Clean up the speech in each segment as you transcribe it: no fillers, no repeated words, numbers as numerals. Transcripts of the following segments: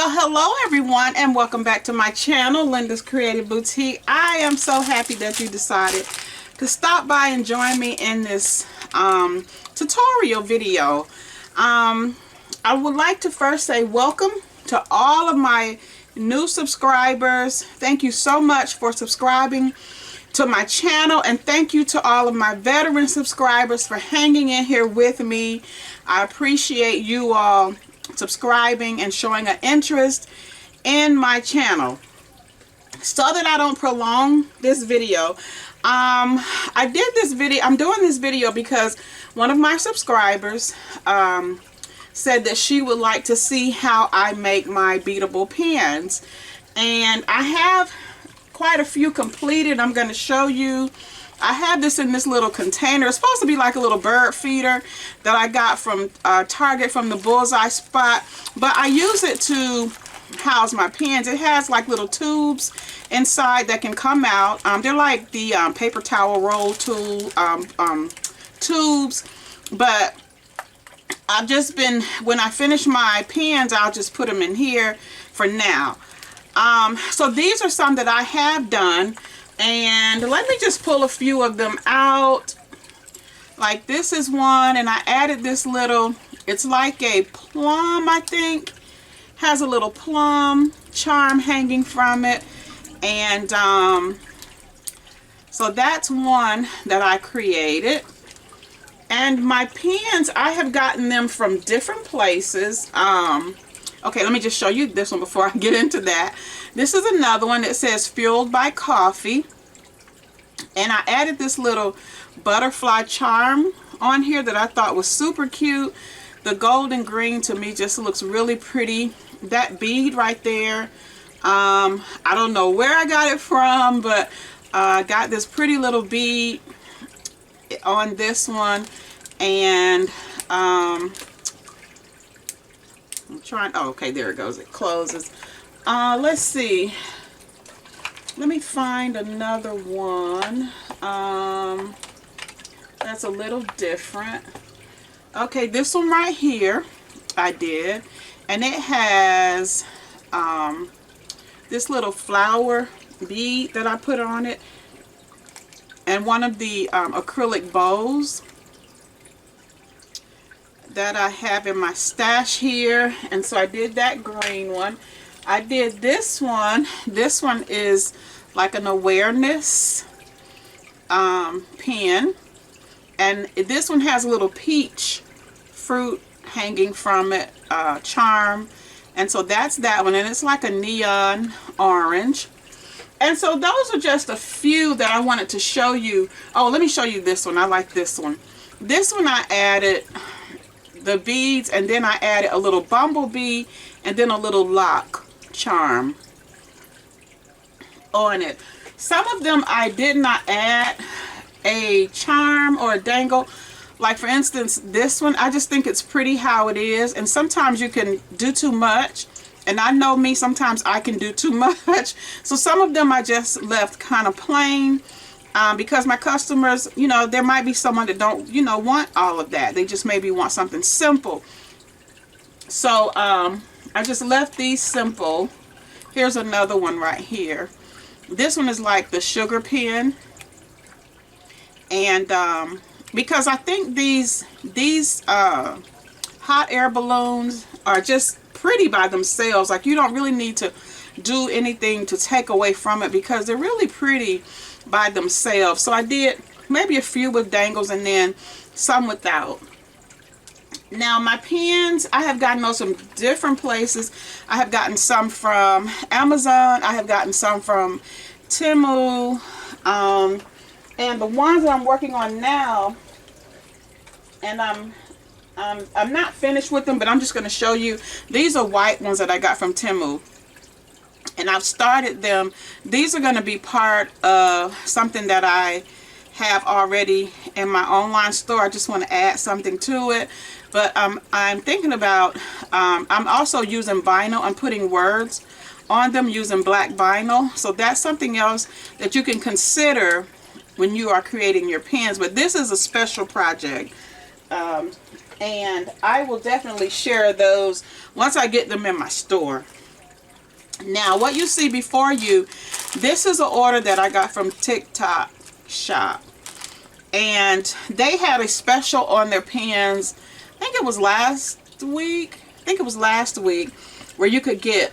Well, hello everyone, and welcome back to my channel, Linda's Creative Boutique. I am so happy that you decided to stop by and join me in this tutorial video. I would like to first say welcome to all of my new subscribers. Thank you so much for subscribing to my channel, and thank you to all of my veteran subscribers for hanging in here with me. I appreciate you all subscribing and showing an interest in my channel. So that I don't prolong this video, I'm doing this video because one of my subscribers said that she would like to see how I make my beadable pens, and I have quite a few completed. I'm going to show you. I have this in this little container. It's supposed to be like a little bird feeder that I got from Target, from the Bullseye Spot, but I use it to house my pens. It has like little tubes inside that can come out. They're like the paper towel roll tool tubes, but I've just been, when I finish my pens, I'll just put them in here for now. So these are some that I have done, and let me just pull a few of them out. Like this is one, and I added this little, it's like a plum, I think. Has a little plum charm hanging from it, and so that's one that I created. And my pens, I have gotten them from different places. Okay, let me just show you this one before I get into that. This is another one that says Fueled by Coffee. And I added this little butterfly charm on here that I thought was super cute. The golden green to me just looks really pretty. That bead right there, I don't know where I got it from, but I got this pretty little bead on this one. And I'm trying, oh, okay, there it goes, it closes. Let's see, let me find another one that's a little different. Okay, this one right here I did, and it has this little flower bead that I put on it, and one of the acrylic bows that I have in my stash here. And so I did that green one. I did this one. This one is like an awareness pen, and this one has a little peach fruit hanging from it, charm, and so that's that one, and it's like a neon orange. And so those are just a few that I wanted to show you. Oh, let me show you this one. I like this one. This one I added the beads, and then I added a little bumblebee and then a little lock charm on it. Some of them I did not add a charm or a dangle. Like for instance, this one, I just think it's pretty how it is, and sometimes you can do too much, and I know me, sometimes I can do too much. So some of them I just left kind of plain, because my customers, you know, there might be someone that don't, you know, want all of that. They just maybe want something simple. So I just left these simple. Here's another one right here. This one is like the sugar pen, and because I think these hot air balloons are just pretty by themselves. Like you don't really need to do anything to take away from it because they're really pretty by themselves. So I did maybe a few with dangles and then some without. Now my pens, I have gotten those from different places. I have gotten some from Amazon. I have gotten some from Temu. And the ones that I'm working on now, and I'm not finished with them, but I'm just going to show you. These are white ones that I got from Temu, and I've started them. These are going to be part of something that I have already in my online store. I just want to add something to it, but I'm thinking about, I'm also using vinyl. I'm putting words on them using black vinyl, so that's something else that you can consider when you are creating your pens. But this is a special project, and I will definitely share those once I get them in my store. Now, what you see before you, this is an order that I got from TikTok Shop. And they had a special on their pens. I think it was last week. Where you could get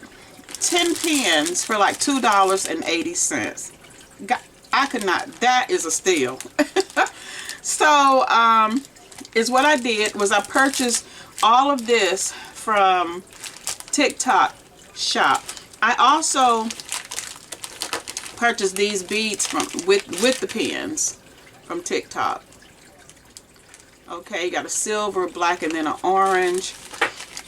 10 pens for like $2.80. I could not. That is a steal. So, is what I did was I purchased all of this from TikTok Shop. I also purchased these beads from with the pens from TikTok. Okay, you got a silver, black, and then an orange.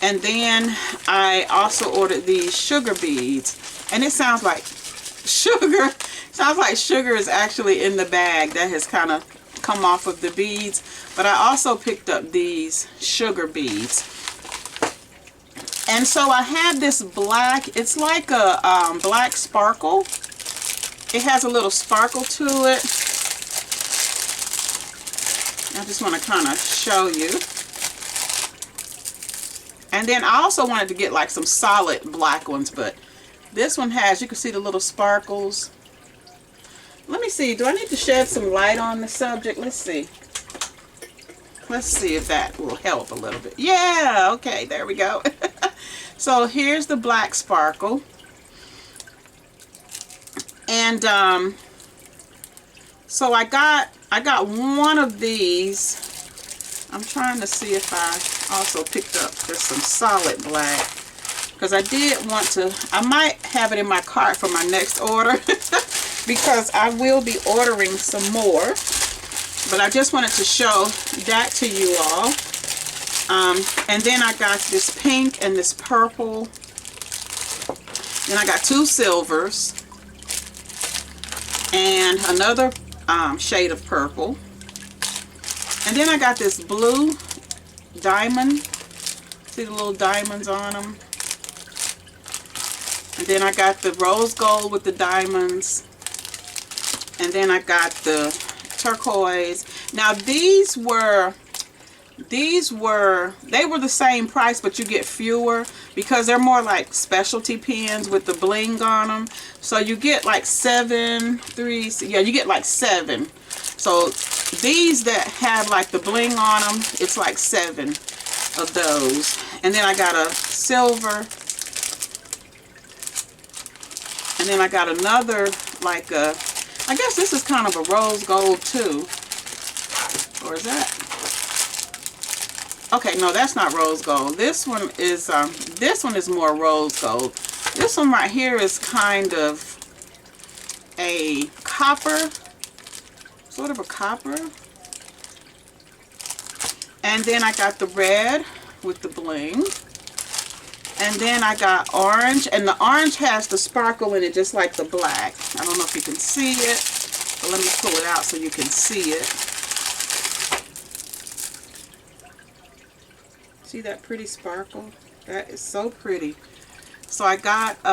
And then I also ordered these sugar beads. And it sounds like sugar. Sounds like sugar is actually in the bag that has kind of come off of the beads. But I also picked up these sugar beads. And so I have this black, it's like a black sparkle. It has a little sparkle to it. I just want to kind of show you. And then I also wanted to get like some solid black ones, but this one has, you can see the little sparkles. Let me see, do I need to shed some light on the subject? Let's see. Let's see if that will help a little bit. Yeah, okay, there we go. So here's the black sparkle. And so I got one of these. I'm trying to see if I also picked up just some solid black, because I did want to, I might have it in my cart for my next order because I will be ordering some more. But I just wanted to show that to you all. And then I got this pink and this purple. Then I got two silvers and another shade of purple. And then I got this blue diamond. See the little diamonds on them? And then I got the rose gold with the diamonds. And then I got the turquoise. Now they were the same price, but you get fewer because they're more like specialty pens with the bling on them. So you get like you get like 7. So these that have like the bling on them, it's like 7 of those. And then I got a silver. And then I got another, like a, I guess this is kind of a rose gold too. Or is that? Okay, no, that's not rose gold. This one is more rose gold. This one right here is kind of a copper, sort of a copper. And then I got the red with the bling. And then I got orange, and the orange has the sparkle in it just like the black. I don't know if you can see it, but let me pull it out so you can see it. See that pretty sparkle? That is so pretty. So I got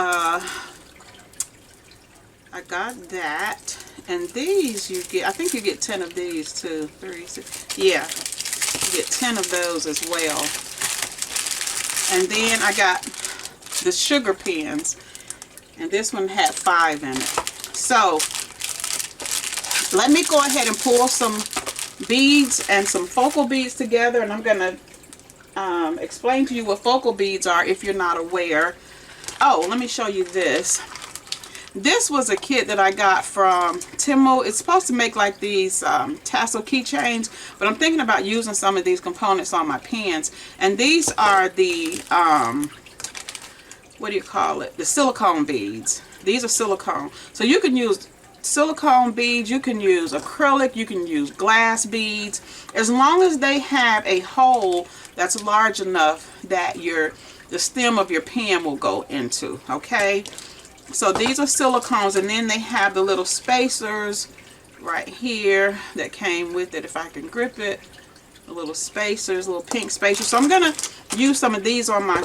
that, and these you get, I think you get 10 of these too. 3, 6, yeah, you get 10 of those as well. And then I got the sugar pens, and this one had 5 in it. So let me go ahead and pull some beads and some focal beads together, and I'm going to explain to you what focal beads are if you're not aware. Oh, let me show you this. This was a kit that I got from Temu. It's supposed to make like these tassel keychains, but I'm thinking about using some of these components on my pens. And these are the, what do you call it? The silicone beads. These are silicone. So you can use silicone beads, you can use acrylic, you can use glass beads, as long as they have a hole that's large enough that the stem of your pen will go into, okay? So these are silicones, and then they have the little spacers right here that came with it, if I can grip it. The little spacers, little pink spacers. So I'm going to use some of these on my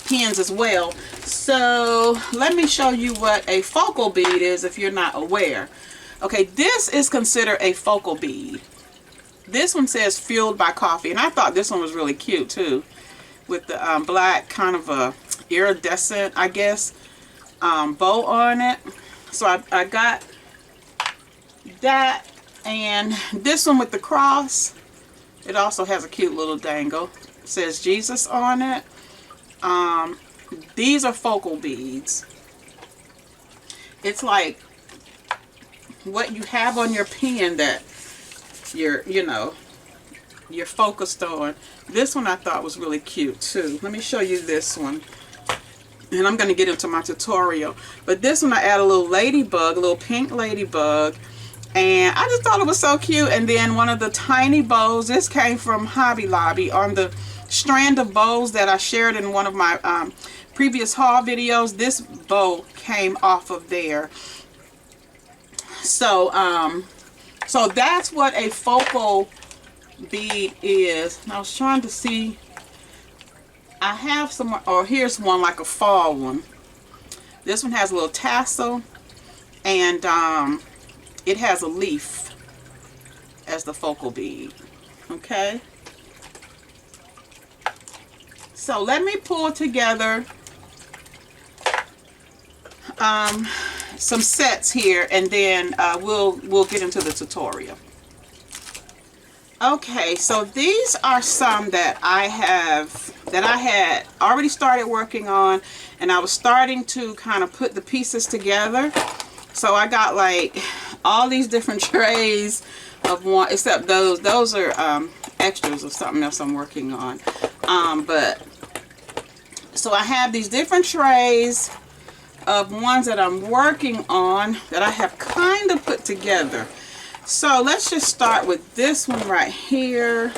pens as well. So let me show you what a focal bead is if you're not aware. Okay, this is considered a focal bead. This one says fueled by coffee, and I thought this one was really cute too, with the black kind of a iridescent, I guess, bow on it. So I got that, and this one with the cross, it also has a cute little dangle. It says Jesus on it. These are focal beads. It's like what you have on your pen that you're focused on. This one I thought was really cute too. Let me show you this one. And I'm going to get into my tutorial. But this one I add a little ladybug, a little pink ladybug. And I just thought it was so cute. And then one of the tiny bows, this came from Hobby Lobby on the strand of bows that I shared in one of my previous haul videos. This bow came off of there. So, so that's what a focal bead is. And I was trying to see. I have some, or here's one like a fall one. This one has a little tassel, and it has a leaf as the focal bead. Okay. So let me pull together some sets here, and then we'll get into the tutorial. Okay, so these are some that I had already started working on, and I was starting to kind of put the pieces together. So I got like all these different trays of one, except those are extras of something else I'm working on. But so I have these different trays of ones that I'm working on that I have kind of put together. So let's just start with this one right here.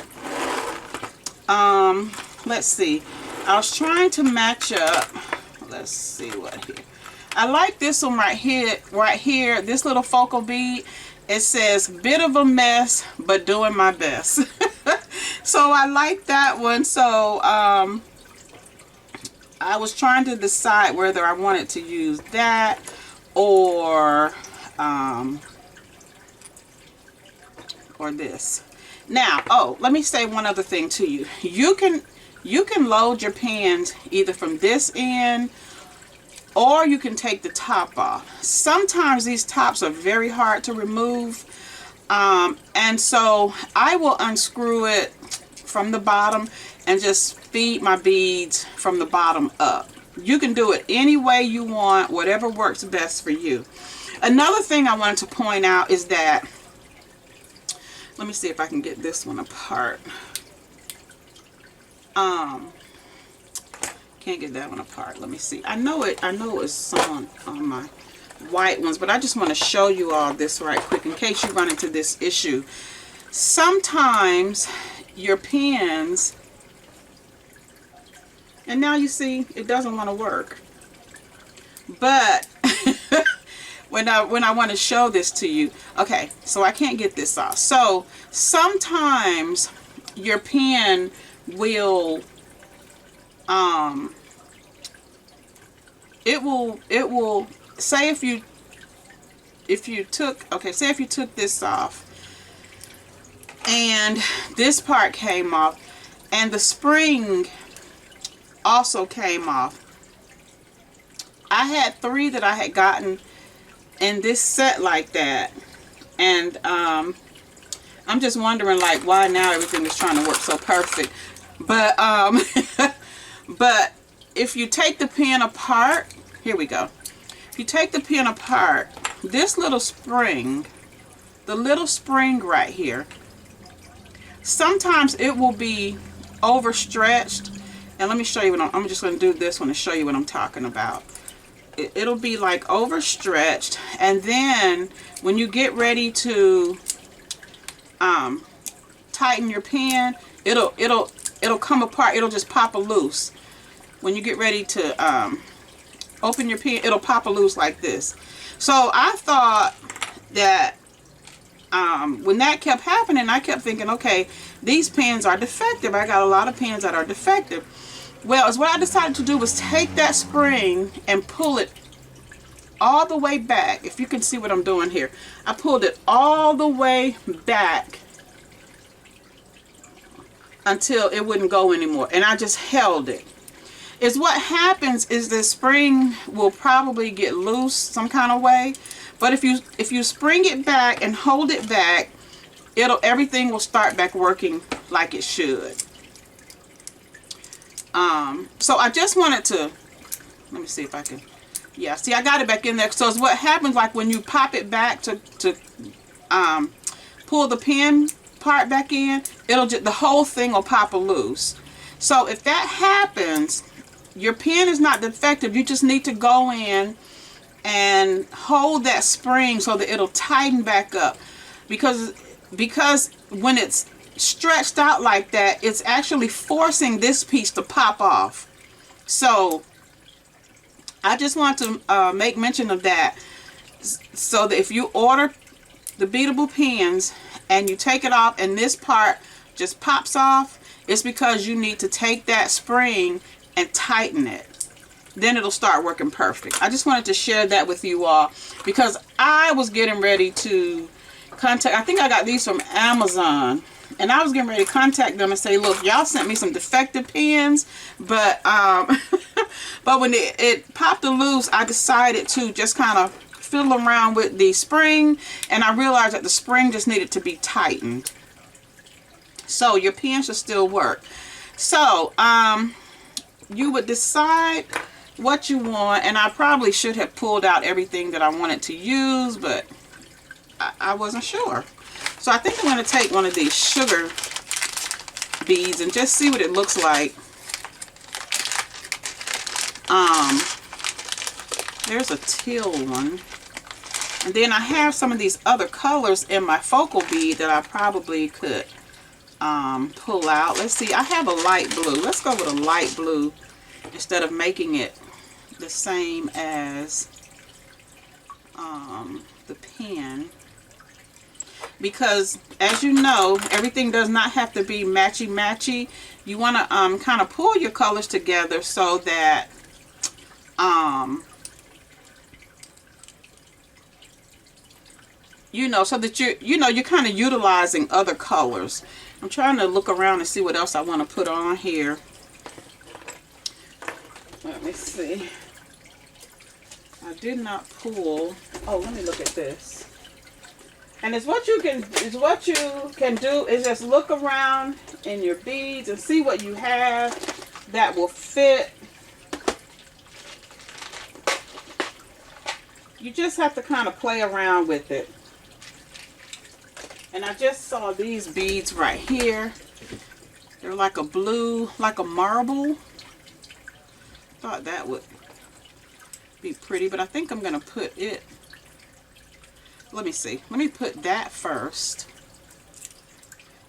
Let's see. I was trying to match up. Let's see what here. I like this one right here. This little focal bead. It says, "Bit of a mess, but doing my best." So I like that one. So I was trying to decide whether I wanted to use that or this. Now, oh, let me say one other thing to you. You can load your pens either from this end, or you can take the top off. Sometimes these tops are very hard to remove, and so I will unscrew it from the bottom and just feed my beads from the bottom up. You can do it any way you want, whatever works best for you. Another thing I wanted to point out is that, let me see if I can get this one apart. Can't get that one apart. Let me see. I know it's some on my white ones, but I just want to show you all this right quick in case you run into this issue. Sometimes your pens, and now you see it doesn't want to work. But when I want to show this to you, okay, so I can't get this off. So sometimes your pen will it will say if you took, okay, say if you took this off and this part came off and the spring also came off. I had 3 that I had gotten in this set like that, and I'm just wondering like why now everything is trying to work so perfect. But but if you take the pen apart, here we go. If you take the pen apart, this little spring, the little spring right here, sometimes it will be overstretched. And let me show you what I'm just going to do this one and show you what I'm talking about. It'll be like overstretched, and then when you get ready to tighten your pen, it'll come apart. It'll just pop a loose. When you get ready to open your pen, it'll pop a loose like this. So I thought that when that kept happening, I kept thinking, okay, these pens are defective. I got a lot of pens that are defective. Well, what I decided to do was take that spring and pull it all the way back. If you can see what I'm doing here, I pulled it all the way back until it wouldn't go anymore, and I just held it. is what happens is the spring will probably get loose some kind of way. But if you spring it back and hold it back, everything will start back working like it should. So I just wanted to, let me see if I can, yeah, see, I got it back in there. So it's what happens, like when you pop it back to pull the pin part back in, the whole thing will pop loose. So if that happens, your pin is not defective. You just need to go in and hold that spring so that it'll tighten back up, because when it's stretched out like that, it's actually forcing this piece to pop off. So I just want to make mention of that, so that if you order the beadable pins and you take it off and this part just pops off, it's because you need to take that spring and tighten it. Then it'll start working perfect. I just wanted to share that with you all, because I was getting ready to contact, I think I got these from Amazon, and I was getting ready to contact them and say, look, y'all sent me some defective pins, but but when it popped loose, I decided to just kind of fiddle around with the spring, and I realized that the spring just needed to be tightened. So your pin should still work. So you would decide what you want, and I probably should have pulled out everything that I wanted to use, but I wasn't sure. So I think I'm going to take one of these sugar beads and just see what it looks like. There's a teal one, and then I have some of these other colors in my focal bead that I probably could pull out. Let's see, I have a light blue. Let's go with a light blue instead of making it the same as the pin, because as you know, everything does not have to be matchy. You want to kind of pull your colors together so that you know, so that you're kind of utilizing other colors. I'm trying to look around and see what else I want to put on here. Let me see. I did not pull. Oh, let me look at this. And it's what you can do is just look around in your beads and see what you have that will fit. You just have to kind of play around with it. And I just saw these beads right here. They're like a blue, like a marble. Thought that would be pretty, but I think I'm going to put it, let me see, let me put that first,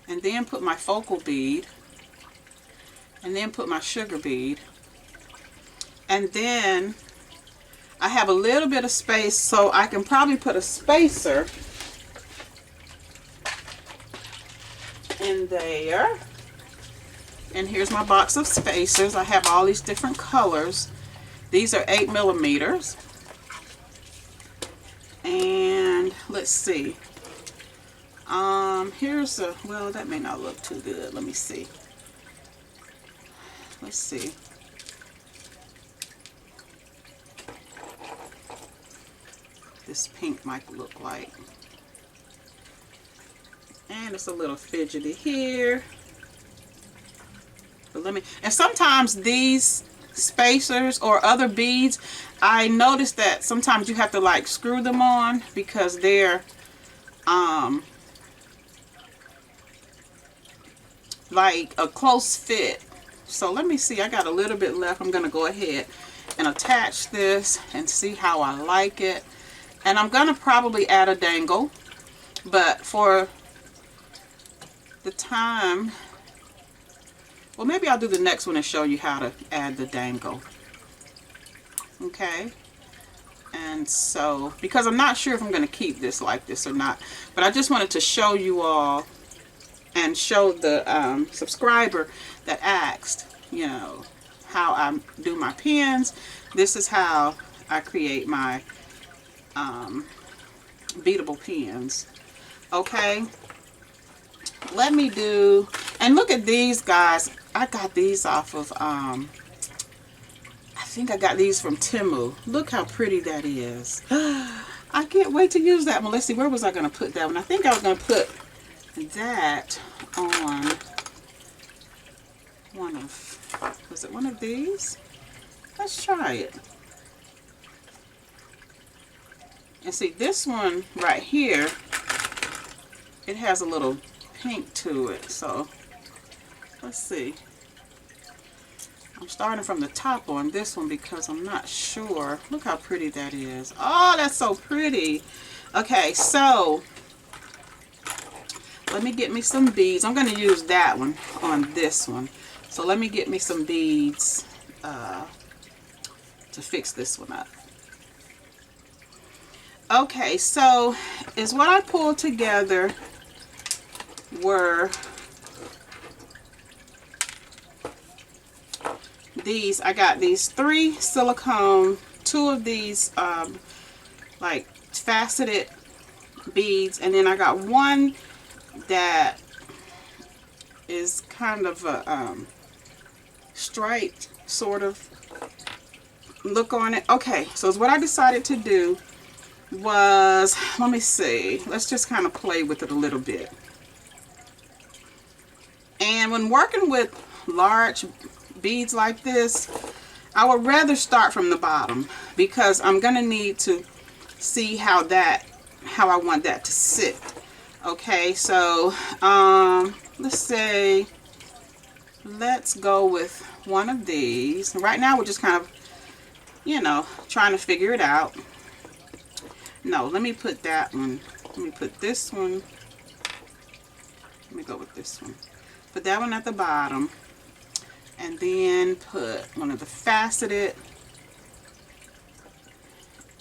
and then put my focal bead, and then put my sugar bead, and then I have a little bit of space, so I can probably put a spacer in there. And here's my box of spacers. I have all these different colors. These are 8 millimeters. And let's see. Here's a, well, that may not look too good. Let me see. Let's see. This pink might look like. And it's a little fidgety here. But let me, and sometimes these spacers or other beads, I noticed that sometimes you have to like screw them on because they're like a close fit. So let me see, I got a little bit left. I'm gonna go ahead and attach this and see how I like it. And I'm gonna probably add a dangle, but for the time, well, maybe I'll do the next one and show you how to add the dangle. Okay. And so, because I'm not sure if I'm going to keep this like this or not, but I just wanted to show you all and show the subscriber that asked, you know, how I do my pins. This is how I create my beadable pins. Okay. Let me do, and look at these guys. I got these off of think I got these from Temu. Look how pretty that is. I can't wait to use that one. Let's see, where was I going to put that one? I think I was going to put that on one of, was it one of these? Let's try it. And see, this one right here, it has a little pink to it. So let's see. I'm starting from the top on this one because I'm not sure. Look how pretty that is. Oh, that's so pretty. Okay, so let me get me some beads. I'm going to use that one on this one. So let me get me some beads to fix this one up. Okay, so is what I pulled together were these. I got these 3 silicone, 2 of these like faceted beads, and then I got one that is kind of a striped sort of look on it. Okay, so what I decided to do was, let me see, let's just kind of play with it a little bit. And when working with large beads like this, I would rather start from the bottom because I'm gonna need to see how I want that to sit. Okay, so let's say, let's go with one of these. Right now we're just kind of, you know, trying to figure it out. No, let me put that one. Let me put this one. Let me go with this one. Put that one at the bottom. And then put one of the faceted.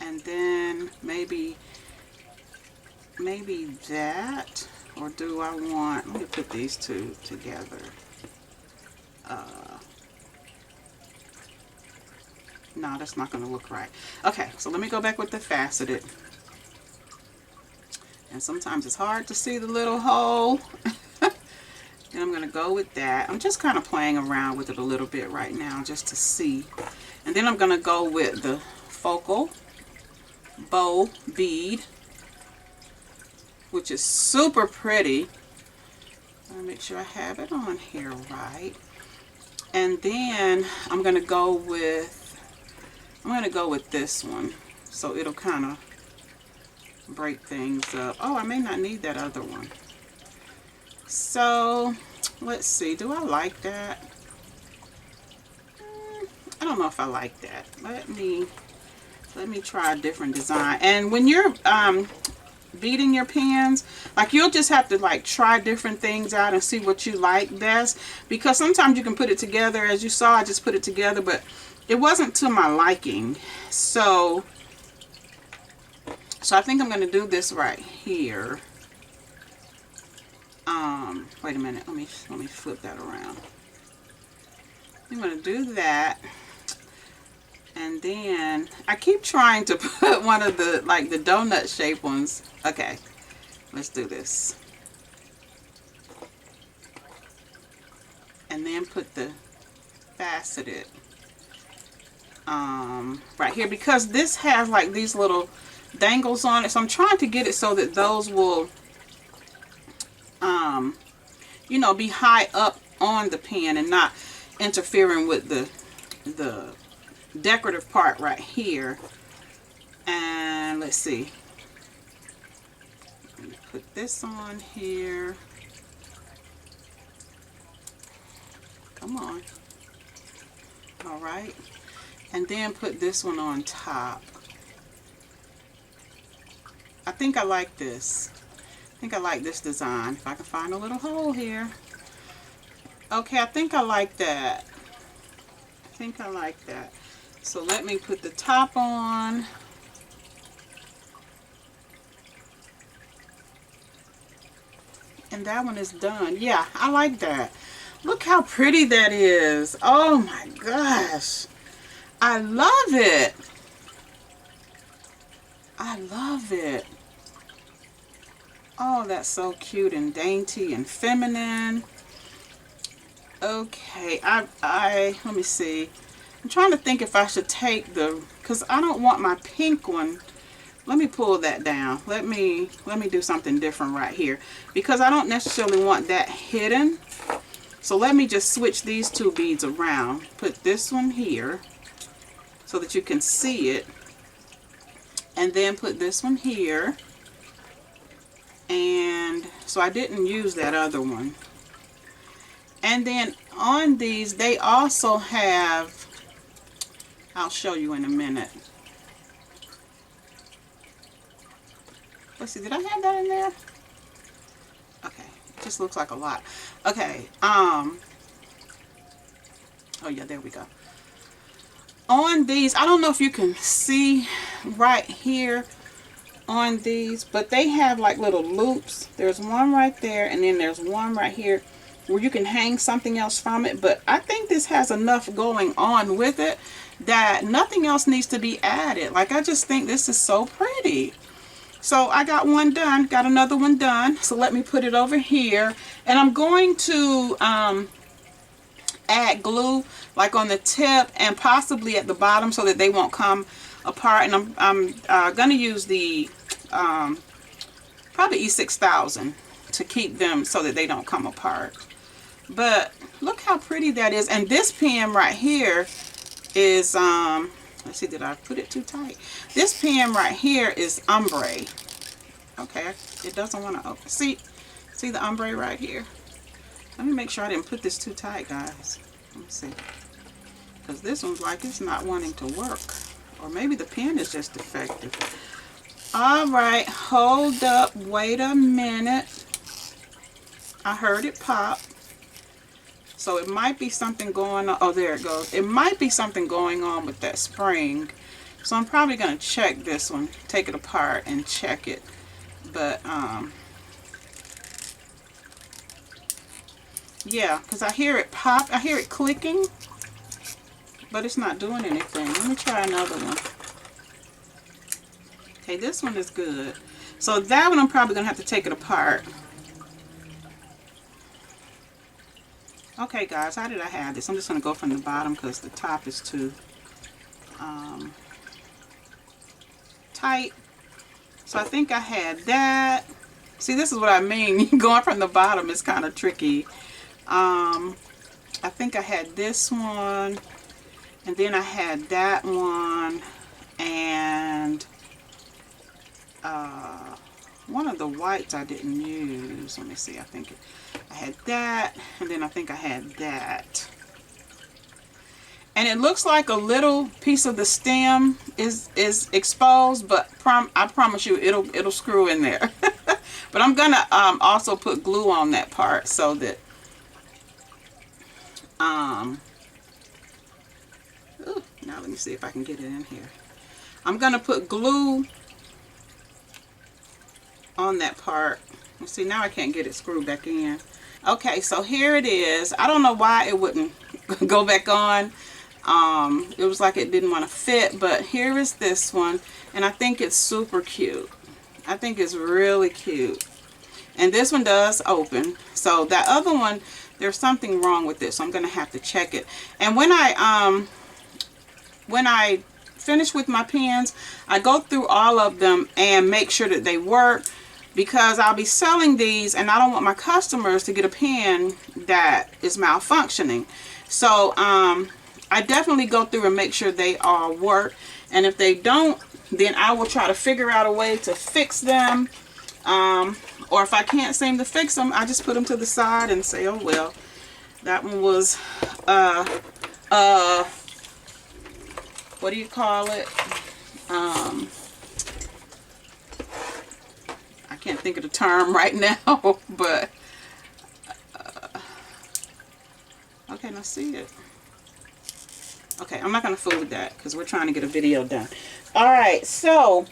And then maybe that. Or do I want, let me put these 2 together. No, that's not going to look right. Okay, so let me go back with the faceted. And sometimes it's hard to see the little hole. And I'm going to go with that. I'm just kind of playing around with it a little bit right now just to see. And then I'm going to go with the focal bow bead, which is super pretty. Let me make sure I have it on here right. And then I'm going to go with this one. So it'll kind of break things up. Oh, I may not need that other one. So let's see, do I like that? I don't know if I like that. Let me try a different design. And when you're beading your pins, like, you'll just have to like try different things out and see what you like best, because sometimes you can put it together. As you saw, I just put it together, but it wasn't to my liking. So I think I'm going to do this right here. Wait a minute. Let me flip that around. I'm going to do that. And then I keep trying to put one of the, like, the donut shaped ones. Okay. Let's do this. And then put the faceted right here, because this has like these little dangles on it. So I'm trying to get it so that those will you know, be high up on the pen and not interfering with the decorative part right here. And let's see, let me put this on here. Come on. All right, and then put this one on top. I think I like this. I think I like this design. If I can find a little hole here. Okay, I think I like that. I think I like that. So let me put the top on. And that one is done. Yeah, I like that. Look how pretty that is. Oh my gosh. I love it. I love it. Oh, that's so cute and dainty and feminine. Okay, let me see. I'm trying to think if I should take because I don't want my pink one. Let me pull that down. Let me do something different right here, because I don't necessarily want that hidden. So let me just switch these two beads around. Put this one here so that you can see it. And then put this one here. And so I didn't use that other one. And then on these, they also have, I'll show you in a minute. Let's see, did I have that in there? Okay, it just looks like a lot. Okay, oh yeah, there we go. On these, I don't know if you can see right here on these, but they have like little loops. There's one right there, and then there's one right here where you can hang something else from it. But I think this has enough going on with it that nothing else needs to be added. Like, I just think this is so pretty. So I got one done, got another one done. So let me put it over here. And I'm going to add glue like on the tip and possibly at the bottom so that they won't come apart. And I'm going to use the probably E6000 to keep them so that they don't come apart. But look how pretty that is. And this pen right here is let's see, did I put it too tight? This pen right here is ombre. Okay, it doesn't want to open. See the ombre right here? Let me make sure I didn't put this too tight, guys. Let me see. Because this one's like it's not wanting to work. Or maybe the pen is just defective. Alright, hold up. Wait a minute. I heard it pop. So it might be something going on. Oh, there it goes. It might be something going on with that spring. So I'm probably going to check this one. Take it apart and check it. But, yeah, because I hear it pop. I hear it clicking. But it's not doing anything. Let me try another one. Okay, this one is good. So that one I'm probably going to have to take it apart. Okay, guys, how did I have this? I'm just going to go from the bottom because the top is too tight. So I think I had that. See, this is what I mean. Going from the bottom is kind of tricky. I think I had this one. And then I had that one. And one of the whites I didn't use. Let me see. I think I had that, and then I think I had that. And it looks like a little piece of the stem is exposed, but I promise you it'll screw in there. But I'm gonna also put glue on that part so that now let me see if I can get it in here. I'm gonna put glue on that part. See, now I can't get it screwed back in. Okay, so here it is. I don't know why it wouldn't go back on. It was like it didn't want to fit, but here is this one, and I think it's super cute. I think it's really cute. And this one does open. So that other one, there's something wrong with it, so I'm going to have to check it. And when I finish with my pens, I go through all of them and make sure that they work, because I'll be selling these and I don't want my customers to get a pen that is malfunctioning. So I definitely go through and make sure they all work, and if they don't, then I will try to figure out a way to fix them, or if I can't seem to fix them, I just put them to the side and say, oh well, that one was what do you call it, I can't think of the term right now, but okay, now see it. Okay, I'm not going to fool with that because we're trying to get a video done. Alright, so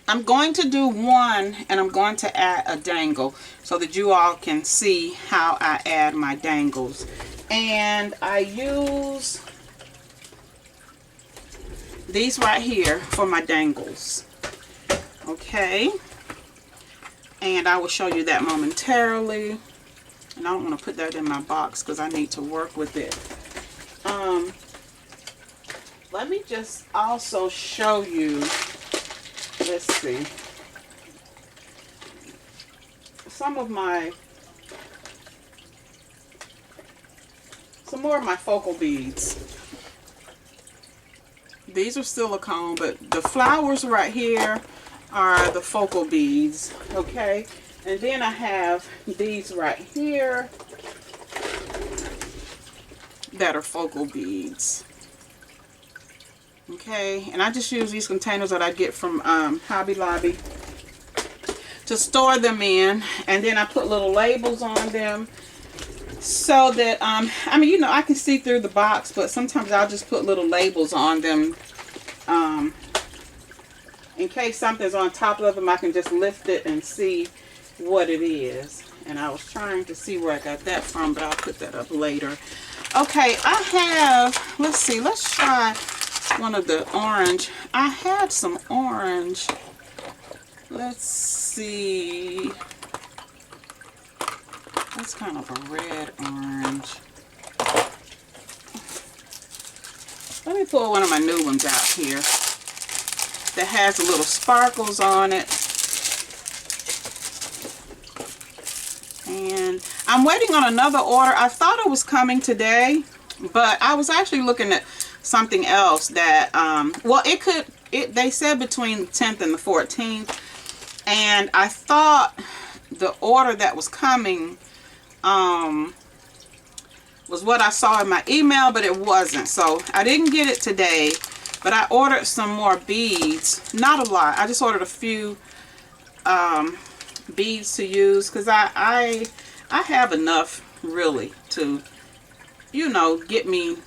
I'm going to do one, and I'm going to add a dangle so that you all can see how I add my dangles. And I use these right here for my dangles. Okay. And I will show you that momentarily. And I don't want to put that in my box because I need to work with it. let me just also show you, let's see, some more of my focal beads. These are silicone, but the flowers right here are the focal beads, okay? And then I have these right here that are focal beads. Okay, and I just use these containers that I get from Hobby Lobby to store them in, and then I put little labels on them so that I mean, you know, I can see through the box, but sometimes I'll just put little labels on them in case something's on top of them. I can just lift it and see what it is. And I was trying to see where I got that from, but I'll put that up later. Okay, I have, let's see, let's try one of the orange. I had some orange. Let's see. That's kind of a red orange. Let me pull one of my new ones out here that has a little sparkles on it. And I'm waiting on another order. I thought it was coming today, but I was actually looking at something else that, well, they said between the 10th and the 14th. And I thought the order that was coming was what I saw in my email, but it wasn't. So I didn't get it today, but I ordered some more beads. Not a lot. I just ordered a few beads to use because I have enough really to, you know, get me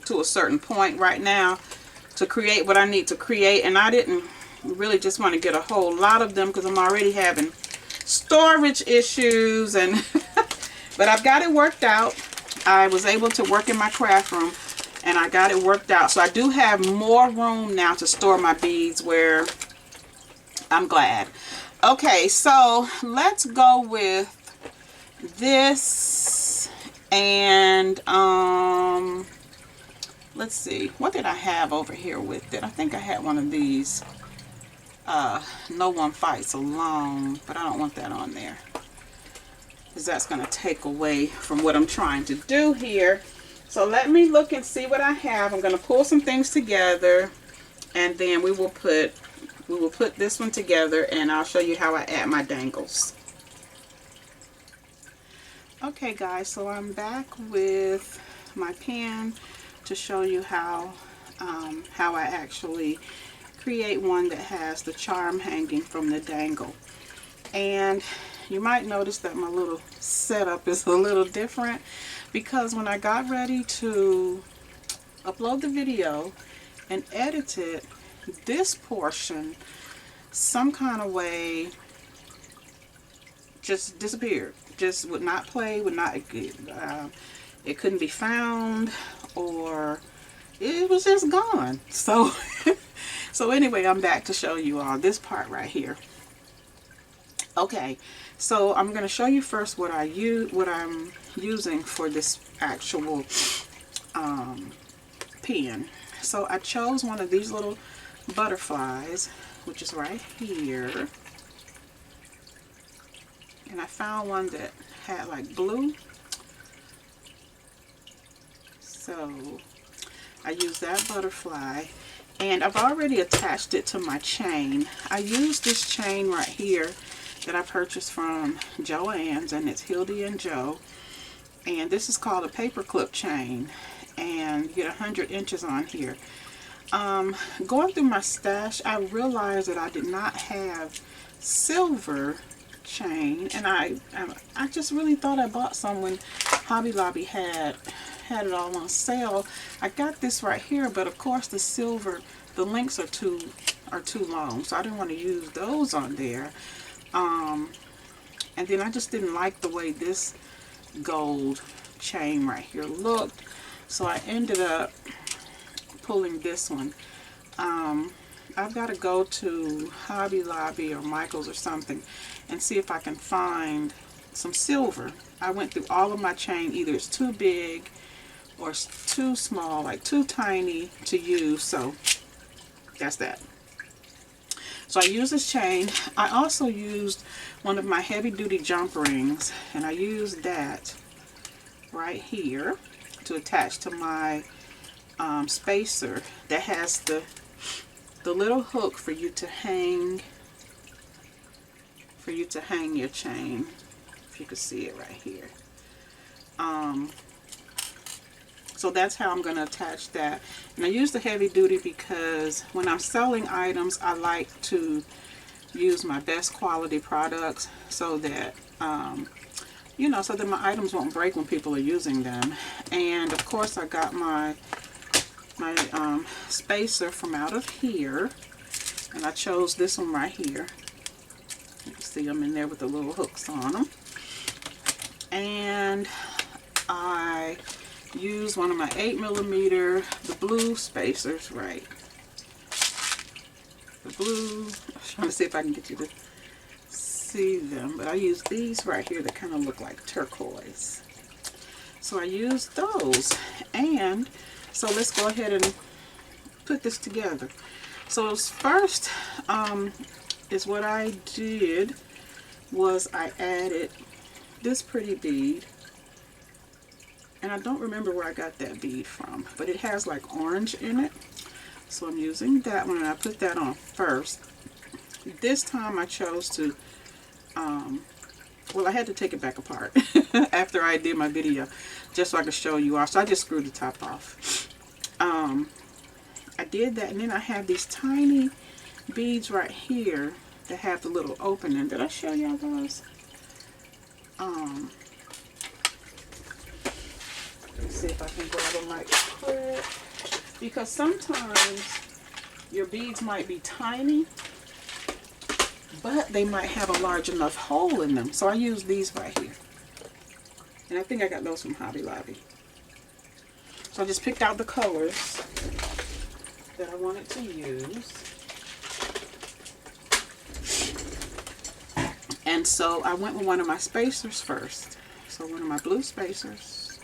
to a certain point right now to create what I need to create. And I didn't really just want to get a whole lot of them because I'm already having storage issues, and but I've got it worked out. I was able to work in my craft room and I got it worked out, so I do have more room now to store my beads, where I'm glad. Okay, so let's go with this, and let's see, what did I have over here with it? I think I had one of these No One Fights Alone, but I don't want that on there because that's going to take away from what I'm trying to do here. So let me look and see what I have. I'm going to pull some things together, and then we will put this one together, and I'll show you how I add my dangles. Okay guys, so I'm back with my pen to show you how I actually create one that has the charm hanging from the dangle. And you might notice that my little setup is a little different because when I got ready to upload the video and edit it, this portion some kind of way just disappeared. Just would not play, would not, it couldn't be found, or it was just gone. So so anyway, I'm back to show you all this part right here. Okay, so I'm going to show you first what I'm using for this actual pen. So I chose one of these little butterflies, which is right here. And I found one that had like blue. So I used that butterfly. And I've already attached it to my chain. I used this chain right here that I purchased from Joann's, and it's Hildy and Joe. And this is called a paperclip chain. And you get 100 inches on here. Going through my stash, I realized that I did not have silver chain, and I just really thought I bought some when Hobby Lobby had it all on sale. I got this right here, but of course the silver, the links are too long, so I didn't want to use those on there. And then I just didn't like the way this gold chain right here looked, so I ended up pulling this one. I've got to go to Hobby Lobby or Michael's or something and see if I can find some silver. I went through all of my chain. Either it's too big or too small, like too tiny to use. So that's that. So I use this chain. I also used one of my heavy duty jump rings, and I used that right here to attach to my spacer that has the little hook for you to hang your chain. If you can see it right here. So that's how I'm going to attach that. And I use the heavy duty because when I'm selling items, I like to use my best quality products so that you know, so that my items won't break when people are using them. And of course I got my spacer from out of here, and I chose this one right here. You can see them in there with the little hooks on them. And I use one of my 8mm, the blue spacers, right? The blue, I'm trying to see if I can get you to see them, but I use these right here that kind of look like turquoise. So I use those, and so let's go ahead and put this together. So first is what I did was I added this pretty bead, and I don't remember where I got that bead from, but it has like orange in it. So I'm using that one, and I put that on first. This time I chose to well, I had to take it back apart after I did my video just so I could show you all. So I just screwed the top off. I did that, and then I have these tiny beads right here that have the little opening. Did I show y'all those? Let's see if I can grab them right quick, because sometimes your beads might be tiny, but they might have a large enough hole in them. So I use these right here. And I think I got those from Hobby Lobby. So I just picked out the colors that I wanted to use. And so I went with one of my spacers first. So one of my blue spacers.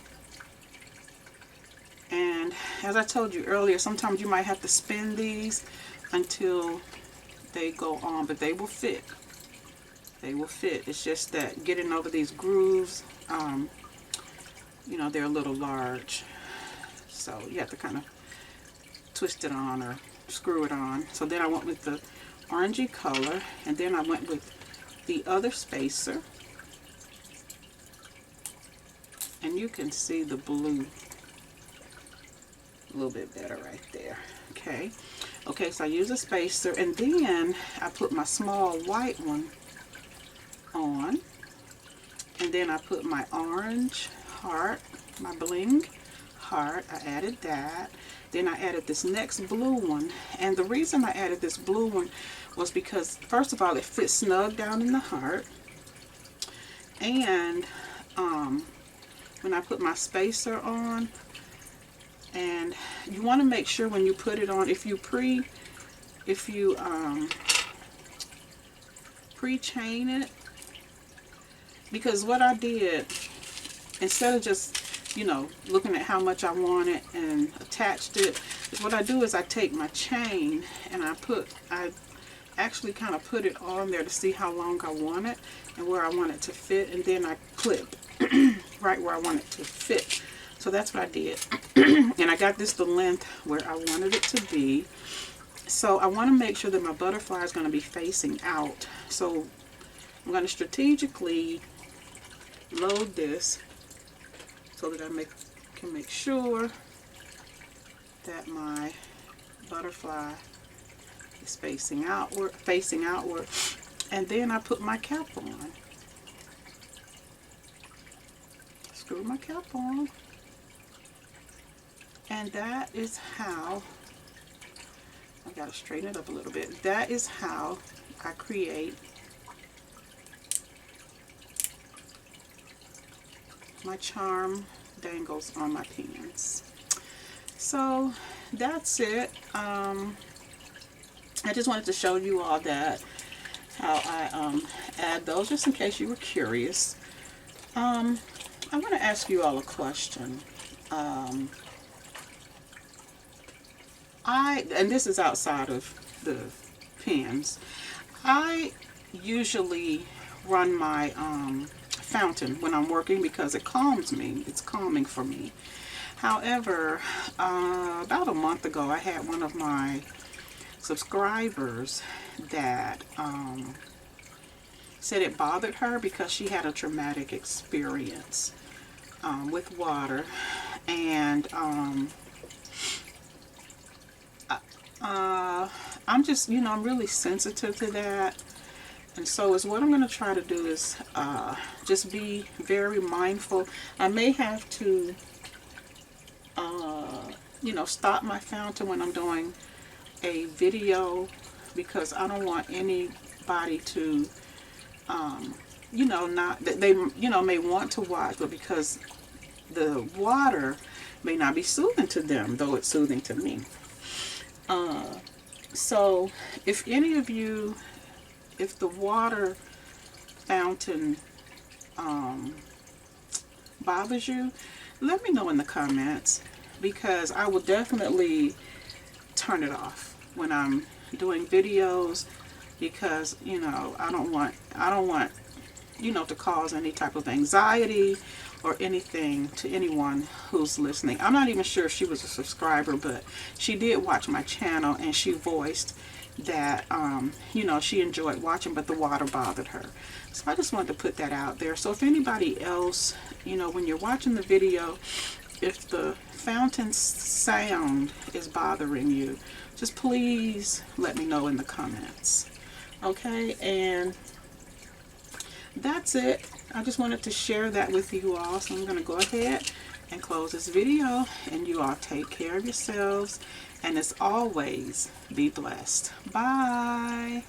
And as I told you earlier, sometimes you might have to spin these until they go on, but they will fit. They will fit. It's just that getting over these grooves, you know, they're a little large. So you have to kind of twist it on or screw it on. So then I went with the orangey color, and then I went with the other spacer. And you can see the blue a little bit better right there. Okay. Okay, so I use a spacer, and then I put my small white one on, and then I put my orange heart, my bling heart. I added that. Then I added this next blue one, and the reason I added this blue one was because, first of all, it fits snug down in the heart, and when I put my spacer on, and you want to make sure when you put it on, if you pre-chain it, because what I did, instead of just, you know, looking at how much I want it and attached it, what I do is I take my chain and I actually kind of put it on there to see how long I want it and where I want it to fit, and then I clip right where I want it to fit. So that's what I did. And I got this the length where I wanted it to be. So I want to make sure that my butterfly is going to be facing out. So I'm going to strategically load this so that I can make sure that my butterfly is facing outward. And then I put my cap on. Screw my cap on. And that is how, I gotta straighten it up a little bit. That is how I create my charm dangles on my pins. So that's it. I just wanted to show you all that, how I add those, just in case you were curious. I want to ask you all a question. and this is outside of the pens, I usually run my fountain when I'm working because it calms me. It's calming for me. However, about a month ago, I had one of my subscribers that said it bothered her because she had a traumatic experience with water, and I'm just, I'm really sensitive to that. And so is what I'm going to try to do is just be very mindful. I may have to, stop my fountain when I'm doing a video because I don't want anybody to, not that they, may want to watch, but because the water may not be soothing to them, though it's soothing to me. So if any of you, if the water fountain bothers you, let me know in the comments, because I will definitely turn it off when I'm doing videos, because I don't want to cause any type of anxiety or anything to anyone who's listening. I'm not even sure if she was a subscriber, but she did watch my channel and she voiced that she enjoyed watching, but the water bothered her. So I just wanted to put that out there. So if anybody else, when you're watching the video, if the fountain sound is bothering you, just please let me know in the comments. Okay, and that's it. I just wanted to share that with you all. So I'm going to go ahead and close this video, and you all take care of yourselves, and as always, be blessed. Bye.